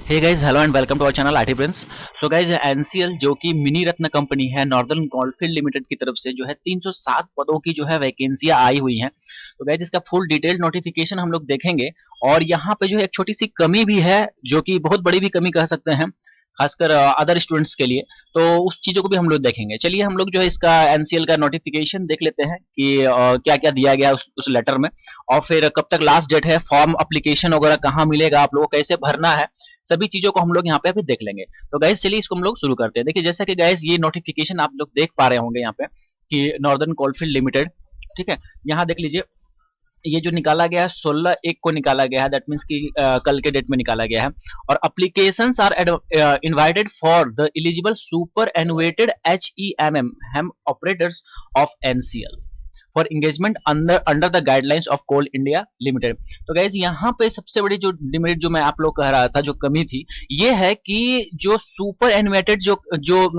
Hey guys, hello and welcome to our channel IT Prince. So guys, NCL जो कि mini ratna company है northern coalfield limited की तरफ से जो है 307 पदों की जो है वैकेंसियां आई हुई हैं। तो गाइस, इसका फुल डिटेल्ड नोटिफिकेशन हम लोग देखेंगे और यहाँ पे जो है एक छोटी सी कमी भी है जो कि बहुत बड़ी भी कमी कह सकते हैं, खासकर अदर स्टूडेंट्स के लिए। तो उस चीजों को भी हम लोग देखेंगे। चलिए हम लोग जो है इसका एनसीएल का नोटिफिकेशन देख लेते हैं कि क्या क्या दिया गया है उस लेटर में, और फिर कब तक लास्ट डेट है, फॉर्म अप्लीकेशन वगैरह कहाँ मिलेगा, आप लोगों को कैसे भरना है, सभी चीजों को हम लोग यहाँ पे अभी देख लेंगे। तो गाइस चलिए इसको हम लोग शुरू करते हैं। देखिए जैसा कि गाइस ये नोटिफिकेशन आप लोग देख पा रहे होंगे यहाँ पे कि नॉर्दर्न कोलफील्ड लिमिटेड, ठीक है, यहाँ देख लीजिए ये जो निकाला गया है 16/1 को निकाला गया है, दैट मीन्स कि कल के डेट में निकाला गया है। और applications are invited for the eligible super annuated HEMM HEMM operators of NCL for engagement under the guidelines of coal India limited. तो गाइज यहाँ पे सबसे बड़ी जो डिमेरिट जो मैं आप लोग कह रहा था, जो कमी थी, ये है कि जो सुपर एनुएटेड जो जो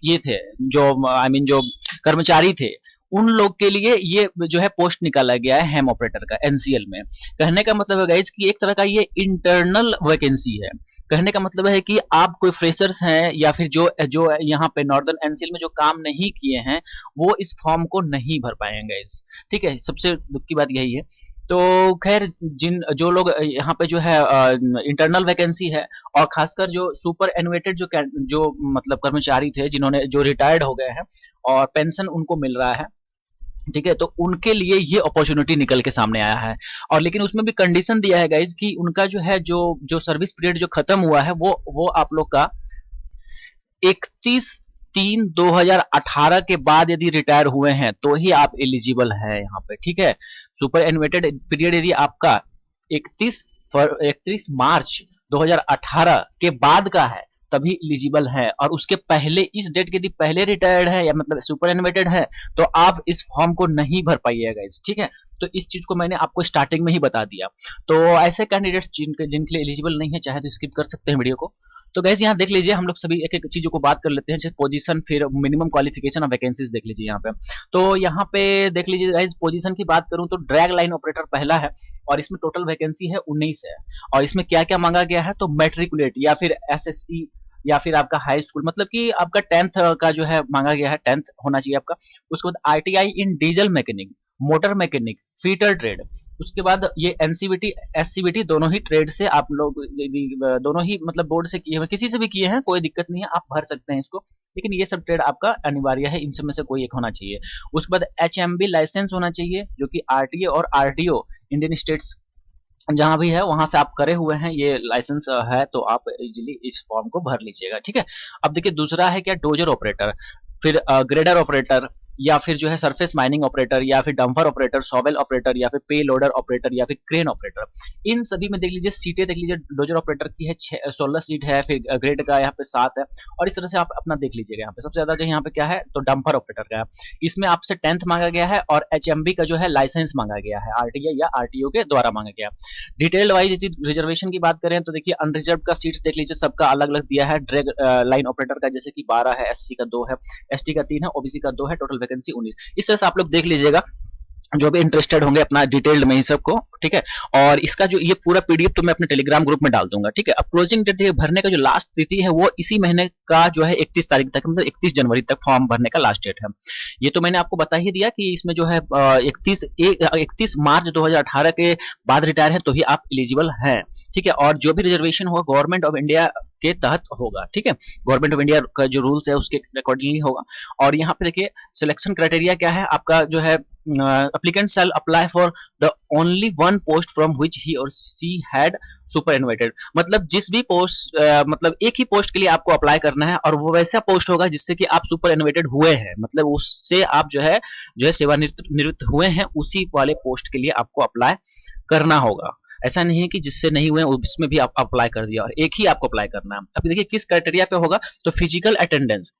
ये थे, जो आई मीन जो कर्मचारी थे, उन लोग के लिए ये जो है पोस्ट निकाला गया है हेम ऑपरेटर का एनसीएल में। कहने का मतलब है गाइज कि एक तरह का ये इंटरनल वैकेंसी है। कहने का मतलब है कि आप कोई फ्रेशर्स हैं या फिर जो जो यहाँ पे नॉर्दर्न एनसीएल में जो काम नहीं किए हैं वो इस फॉर्म को नहीं भर पाएंगे गाइज। ठीक है, सबसे दुख की बात यही है। तो खैर जिन जो लोग यहाँ पे जो है इंटरनल वैकेंसी है, और खासकर जो सुपर एनुएटेड जो मतलब कर्मचारी थे जिन्होंने जो रिटायर्ड हो गए हैं और पेंशन उनको मिल रहा है, ठीक है, तो उनके लिए ये अपॉर्चुनिटी निकल के सामने आया है। और लेकिन उसमें भी कंडीशन दिया है गाइज कि उनका जो है जो जो सर्विस पीरियड जो खत्म हुआ है वो आप लोग का 31/3/2018 के बाद यदि रिटायर हुए हैं तो ही आप एलिजिबल है यहाँ पे। ठीक है, सुपर एनुएटेड पीरियड यदि आपका 31 मार्च 2018 के बाद का है तभी एलिजिबल है, और उसके पहले इस डेट के यदि पहले रिटायर्ड है या मतलब सुपर एनुएटेड है तो आप इस फॉर्म को नहीं भर पाइएगा गाइस। ठीक है, तो इस चीज को मैंने आपको स्टार्टिंग में ही बता दिया। तो ऐसे कैंडिडेट्स जिनके लिए एलिजिबल नहीं है चाहे तो स्किप कर सकते हैं वीडियो को। तो गैस यहाँ देख लीजिए, हम लोग सभी एक एक चीजों को बात कर लेते हैं, जैसे पोजीशन, फिर मिनिमम क्वालिफिकेशन और वैकेंसीज देख लीजिए यहाँ पे। तो यहाँ पे देख लीजिए गाइस, पोजीशन की बात करूं तो ड्रैग लाइन ऑपरेटर पहला है और इसमें टोटल वैकेंसी है 19 है। और इसमें क्या क्या मांगा गया है, तो मैट्रिकुलेट या फिर SSC या फिर आपका हाई स्कूल, मतलब कि आपका 10th का जो है मांगा गया है, 10th होना चाहिए आपका। उसके बाद ITI in diesel mechanic, motor mechanic, fitter trade. उसके बाद ये NCVT SCVT दोनों ही ट्रेड से आप लोग दोनों ही मतलब बोर्ड से किए हुए, किसी से भी किए हैं कोई दिक्कत नहीं है, आप भर सकते हैं इसको। लेकिन ये सब ट्रेड आपका अनिवार्य है, इन सब में से कोई एक होना चाहिए। उसके बाद HMB लाइसेंस होना चाहिए, जो कि RTA और RDO इंडियन स्टेट्स जहां भी है वहां से आप करे हुए हैं, ये लाइसेंस है, तो आप इजीली इस फॉर्म को भर लीजिएगा। ठीक है, अब देखिए दूसरा है क्या, डोजर ऑपरेटर, फिर ग्रेडर ऑपरेटर, या फिर जो है सरफेस माइनिंग ऑपरेटर, या फिर डंपर ऑपरेटर, सॉवेल ऑपरेटर, या फिर पे लोडर ऑपरेटर, या फिर क्रेन ऑपरेटर। इन सभी में देख लीजिए सीटें देख लीजिए, डोजर ऑपरेटर की है 16 सीट है, फिर ग्रेड का यहाँ पे 7 है, और इस तरह से आप अपना देख लीजिएगा। यहाँ पे सबसे ज्यादा जो यहाँ पे क्या है, तो डंपर ऑपरेटर का है। इसमें आपसे 10th मांगा गया है और HMB का जो है लाइसेंस मांगा गया है, RTA या RTO के द्वारा मांगा गया। डिटेल वाइज यदि रिजर्वेशन की बात करें तो देखिए अनरिजर्व का सीट्स देख लीजिए, सबका अलग अलग दिया है। ड्रैग लाइन ऑपरेटर का जैसे कि 12 है, SC का 2 है, ST का 3 है, OBC का 2 है, टोटल वैकेंसी 19। इस तरह से आप लोग देख लीजिएगा जो भी इंटरेस्टेड होंगे अपना डिटेल्ड में ही सबको। ठीक है, और इसका जो ये पूरा PDF तो मैं अपने टेलीग्राम ग्रुप में डाल दूंगा। ठीक है, अब क्लोजिंग डेट भरने का जो लास्ट तिथि है वो इसी महीने का जो है 31 तारीख तक, मतलब 31 जनवरी तक फॉर्म भरने का लास्ट डेट है। ये तो मैंने आपको बता ही दिया कि इसमें जो है 31 मार्च 2018 के बाद रिटायर है तो ही आप एलिजिबल हैं। ठीक है, और जो भी रिजर्वेशन होगा गवर्नमेंट ऑफ इंडिया के तहत होगा। ठीक है, गवर्नमेंट ऑफ इंडिया का जो रूल्स है उसके अकॉर्डिंगली होगा। और यहाँ पे देखिए सिलेक्शन क्राइटेरिया क्या है आपका, जो है applicant shall apply for the only one post from which he or she had superannuated। मतलब जिस भी पोस्ट मतलब एक ही पोस्ट के लिए आपको अप्लाई करना है, और वो वैसा पोस्ट होगा जिससे कि आप सुपर एनुएटेड हुए हैं, मतलब उससे आप जो है सेवानिवृत्त हुए हैं, उसी वाले पोस्ट के लिए आपको अप्लाई करना होगा। ऐसा नहीं है कि जिससे नहीं हुए उसमें भी आप अप्लाई कर दिया, और एक ही आपको अप्लाई करना है। अब देखिए किस क्राइटेरिया पे होगा, तो फिजिकल अटेंडेंस,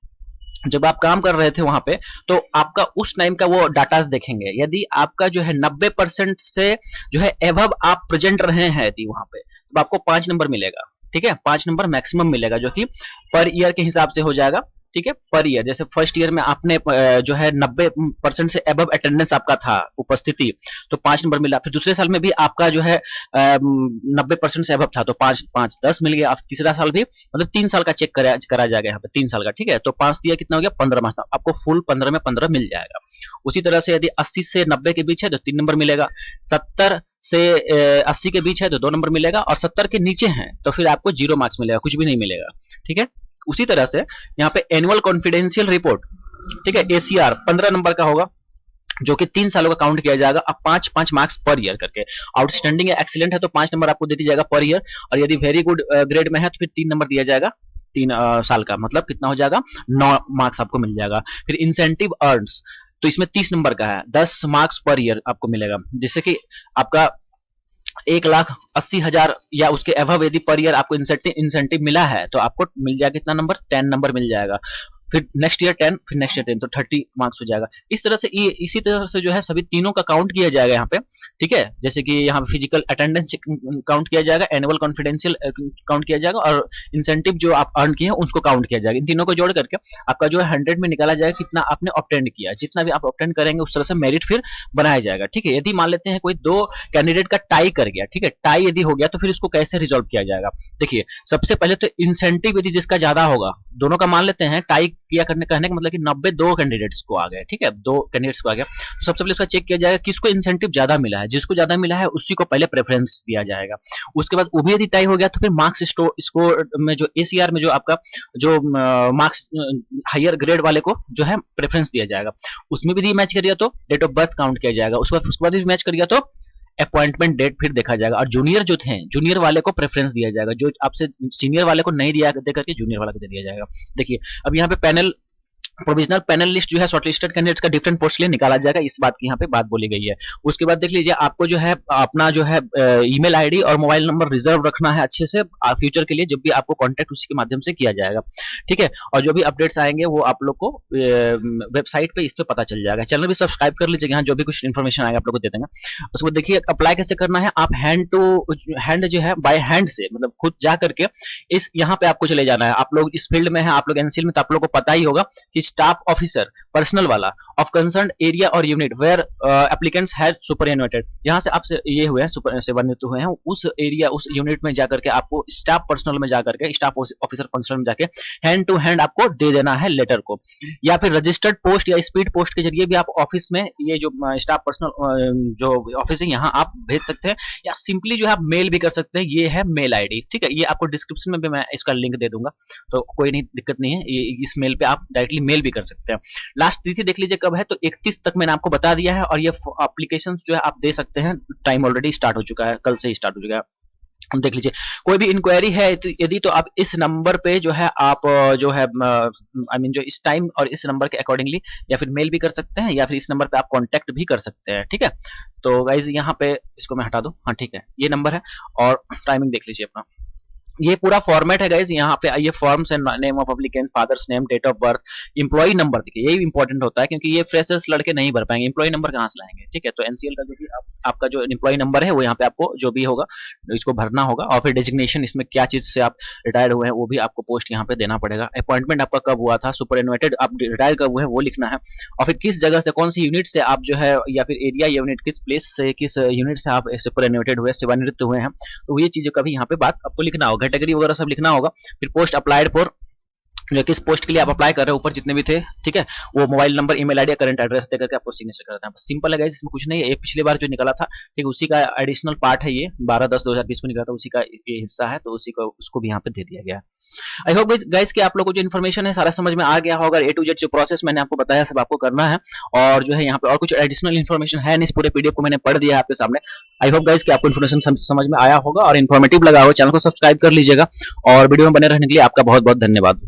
जब आप काम कर रहे थे वहां पे तो आपका उस टाइम का वो डाटास देखेंगे। यदि आपका जो है 90% से जो है एवब आप प्रेजेंट रहे हैं यदि वहां पे, तो आपको 5 नंबर मिलेगा। ठीक है, 5 नंबर मैक्सिमम मिलेगा, जो कि पर ईयर के हिसाब से हो जाएगा। ठीक है, पर ईयर। जैसे फर्स्ट ईयर में आपने जो है 90% से अबव अटेंडेंस आपका था, उपस्थिति, तो 5 नंबर मिला। फिर दूसरे साल में भी आपका जो है 90% से अबव था तो 5 5 10 मिल गया। तीसरा साल भी मतलब 3 साल का चेक करा जाएगा यहाँ पे, 3 साल का, ठीक है। तो 5 दिया कितना हो गया, 15 मार्क्स, आपको फुल 15 में 15 मिल जाएगा। उसी तरह से यदि 80 से 90 के बीच है तो 3 नंबर मिलेगा, 70 से 80 के बीच है तो 2 नंबर मिलेगा, और 70 के नीचे हैं तो फिर आपको 0 मार्क्स मिलेगा, कुछ भी नहीं मिलेगा, ठीक है। उसी तरह से यहाँ पे एनुअल कॉन्फिडेंशियल रिपोर्ट, ठीक है, ACR 15 नंबर का होगा, जो कि 3 सालों का काउंट किया जाएगा। अब 5-5 मार्क्स पर ईयर करके। आउटस्टैंडिंग या एक्सीलेंट है तो 5 नंबर आपको दे दिया जाएगा पर ईयर, और यदि वेरी गुड ग्रेड में है तो फिर 3 नंबर दिया जाएगा 3 साल का, मतलब कितना हो जाएगा, 9 मार्क्स आपको मिल जाएगा। फिर इंसेंटिव अर्न्स, तो इसमें 30 नंबर का है, 10 मार्क्स पर ईयर आपको मिलेगा, जिससे कि आपका 1,80,000 या उसके एवव यदि पर ईयर आपको इंसेंटिव मिला है तो आपको मिल जाएगा कितना नंबर, 10 नंबर मिल जाएगा। फिर नेक्स्ट ईयर 10, फिर नेक्स्ट ईयर 10, तो 30 मार्क्स हो जाएगा। इस तरह से ये इसी तरह से जो है सभी तीनों का काउंट किया जाएगा यहाँ पे, ठीक है। जैसे कि यहाँ पे फिजिकल अटेंडेंस काउंट किया जाएगा, एनुअल कॉन्फिडेंशियल काउंट किया जाएगा, और इंसेंटिव जो आप अर्न किए हैं उसको काउंट किया जाएगा। इन तीनों को जोड़ करके आपका जो है 100 में निकाला जाएगा कितना आपने ऑब्टेंड किया। जितना भी आप ऑब्टेंड करेंगे उस तरह से मेरिट फिर बनाया जाएगा, ठीक है। यदि मान लेते हैं कोई 2 कैंडिडेट का टाई कर गया, ठीक है, टाई यदि हो गया तो फिर उसको कैसे रिजॉल्व किया जाएगा। देखिए, सबसे पहले तो इंसेंटिव यदि जिसका ज्यादा होगा, दोनों का मान लेते हैं टाई किया, कहने का मतलब कि 90 2 कैंडिडेट्स को आ गए, ठीक है, 2 कैंडिडेट्स को आ गया, तो सबसे पहले उसका चेक किया जाएगा किसको इंसेंटिव ज्यादा मिला है। जिसको ज्यादा मिला है उसी को पहले प्रेफरेंस दिया जाएगा। उसके बाद वो भी यदि टाई हो गया तो फिर मार्क्स स्कोर में जो ACR में जो आपका जो मार्क्स हायर ग्रेड वाले को जो है प्रेफरेंस दिया जाएगा। उसमें भी मैच करिए तो डेट ऑफ बर्थ काउंट किया जाएगा। उसके बाद भी मैच करिए तो अपॉइंटमेंट डेट फिर देखा जाएगा। और जूनियर जो थे, जूनियर वाले को प्रेफरेंस दिया जाएगा, जो आपसे सीनियर वाले को नहीं दिया दे करके जूनियर वाले को दे दिया जाएगा। देखिए, अब यहाँ पे पैनल प्रोविजनल पैनल लिस्ट जो है शॉर्टलिस्टेड कैंडिडेट्स का डिफरेंट पोस्ट के लिए निकाला जाएगा, इस बात की यहाँ पे बात बोली गई है। उसके बाद देख लीजिए, आपको जो है अपना जो है ईमेल आईडी और मोबाइल नंबर रिजर्व रखना है अच्छे से फ्यूचर के लिए, जब भी आपको कांटेक्ट उसी के माध्यम से किया जाएगा, ठीक है। और जो भी अपडेट्स आएंगे वो आप लोग को वेबसाइट पे इस पे पता चल जाएगा। चैनल भी सब्सक्राइब कर लीजिएगा, यहाँ जो भी कुछ इन्फॉर्मेशन आएगा आप लोग को दे देंगे। उसके बाद देखिए अप्लाई कैसे करना है, आप हैंड टू हैंड जो है बाय हैंड से, मतलब खुद जा करके इस यहाँ पे आपको चले जाना है। आप लोग इस फील्ड में है, आप लोग एनसीएल में, तो आप लोग को पता ही होगा कि स्टाफ ऑफिसर पर्सनल वाला ऑफ कंसर्न एरिया और यूनिट वेयर एप्लीकेंट्स हैज सुपरएनुएटेड, जहां से आपसे ये हुए हैं सेवानिवृत्त हुए हैं, उस एरिया उस यूनिट में जाकर के आपको स्टाफ पर्सनल में जाकर के स्टाफ ऑफिसर पर्सनल में जाके हैंड टू हैंड आपको दे देना है लेटर को। या फिर रजिस्टर्ड पोस्ट या स्पीड पोस्ट के जरिए भी आप ऑफिस में ये जो स्टाफ पर्सनल जो ऑफिस है यहाँ आप भेज सकते हैं, या सिंपली जो है आप मेल भी कर सकते हैं। ये है मेल आईडी, ठीक है, ये आपको डिस्क्रिप्शन में भी मैं इसका लिंक दे दूंगा, तो कोई नहीं दिक्कत नहीं है, इस मेल पे आप डायरेक्टली मेल भी कर सकते हैं। लास्ट तिथि देख लीजिए कब है, तो 31 तक मैंने आपको बता दिया है, और ये एप्लीकेशन जो है आप दे सकते हैं, टाइम ऑलरेडी स्टार्ट हो चुका है, कल से ही स्टार्ट हो चुका है। देख लीजिए, कोई भी इंक्वायरी है तो यदि तो आप इस नंबर पे जो है आप जो है आई मीन जो इस टाइम और इस नंबर के अकॉर्डिंगली या फिर मेल भी कर सकते हैं, या फिर इस नंबर पे आप कांटेक्ट भी कर सकते हैं, ठीक है। तो गाइज यहाँ पे इसको मैं हटा दूं, हाँ ठीक है, ये नंबर है, और टाइमिंग देख लीजिए अपना। ये पूरा फॉर्मेट है गाइज, यहाँ पे ये forms and name of applicant, father's name, date of birth, employee number, देखिए यही इंपॉर्टेंट होता है, क्योंकि ये फ्रेशर्स लड़के नहीं भर पाएंगे, एम्प्लॉय नंबर कहाँ से लाएंगे, ठीक है। तो एनसीएल का जो भी आपका जो एम्प्लॉय नंबर है वो यहाँ पे आपको जो भी होगा इसको भरना होगा, और फिर डेजिग्नेशन, इसमें क्या चीज से आप रिटायर्ड हुए हैं वो भी आपको पोस्ट यहाँ पे देना पड़ेगा। अपॉइंटमेंट आपका कब हुआ था, सुपरएनुएटेड आप रिटायर कब हुए हैं वो लिखना है, और फिर किस जगह से, कौन सी यूनिट से आप जो है, या फिर एरिया यूनिट किस प्लेस से, किस यूनिट से आप सुपरएनुएटेड हुए, सेवानिवृत्त हुए हैं, तो ये चीजों का भी यहाँ पे बात आपको लिखना होगा, कैटेगरी वगैरह सब लिखना होगा। फिर पोस्ट अप्लाइड फॉर, जो किस पोस्ट के लिए आप अप्लाई कर रहे हो, ऊपर जितने भी थे, ठीक है, वो mobile number, email ID, current address देकर के आपको सिग्नेचर करना है। सिंपल है गाइस, इसमें कुछ नहीं है, ये पिछली बार जो निकला था, ठीक, उसी का एडिशनल पार्ट है, ये 12/10/2020 को निकला था, उसी का ये हिस्सा है, तो उसी को उसको भी यहाँ पे दे दिया गया है। आई होप गाइस कि आप लोगों को जो इन्फॉर्मेशन है सारा समझ में आ गया होगा। A to Z जो प्रोसेस मैंने आपको बताया सब आपको करना है, और जो है यहाँ पे और कुछ एडिशनल इन्फॉर्मेशन है नहीं, इस पूरे पीडीएफ को मैंने पढ़ दिया है आपके सामने। आई होप गाइस कि आपको इन्फॉर्मेशन समझ में आया होगा और इन्फॉर्मेटिव लगा होगा। चैनल को सब्सक्राइब कर लीजिएगा, और वीडियो में बने रहने के लिए आपका बहुत बहुत धन्यवाद।